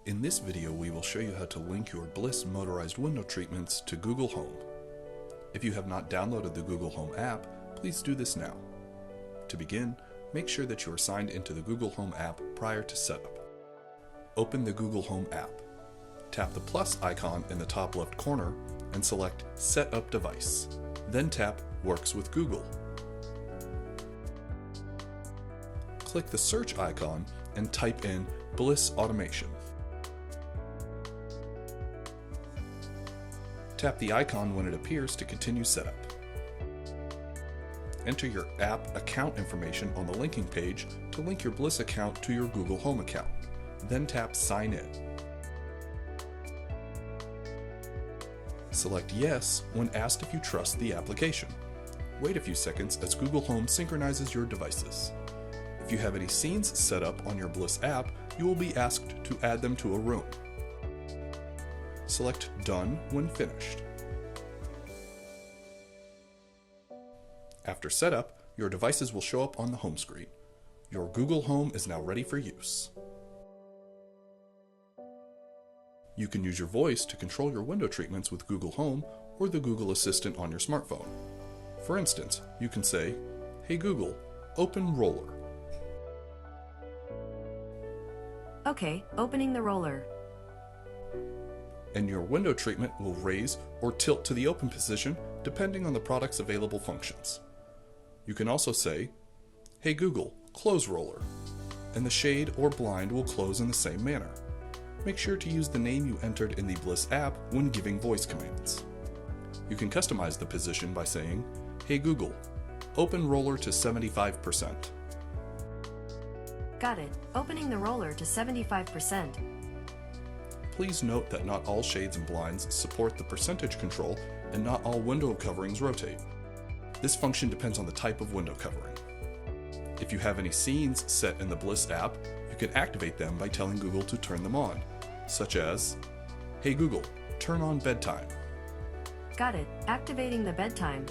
In this video, we will show you how to link your Bliss motorized window treatments to Google Home. If you have not downloaded the Google Home app, please do this now. To begin, make sure that you are signed into the Google Home app prior to setup. Open the Google Home app. Tap the plus icon in the top left corner and select Set Up Device. Then tap Works with Google. Click the search icon and type in Bliss Automation. Tap the icon when it appears to continue setup. Enter your app account information on the linking page to link your Bliss account to your Google Home account. Then tap Sign In. Select Yes when asked if you trust the application. Wait a few seconds as Google Home synchronizes your devices. If you have any scenes set up on your Bliss app, you will be asked to add them to a room. Select Done when finished. After setup, your devices will show up on the home screen. Your Google Home is now ready for use. You can use your voice to control your window treatments with Google Home or the Google Assistant on your smartphone. For instance, you can say, "Hey Google, open roller." Okay, opening the roller. And your window treatment will raise or tilt to the open position depending on the product's available functions. You can also say, "Hey Google, close roller," and the shade or blind will close in the same manner. Make sure to use the name you entered in the Bliss app when giving voice commands. You can customize the position by saying, "Hey Google, open roller to 75%. Got it. Opening the roller to 75%. Please note that not all shades and blinds support the percentage control and not all window coverings rotate. This function depends on the type of window covering. If you have any scenes set in the Bliss app, you can activate them by telling Google to turn them on, such as, "Hey Google, turn on bedtime." Got it. Activating the bedtime.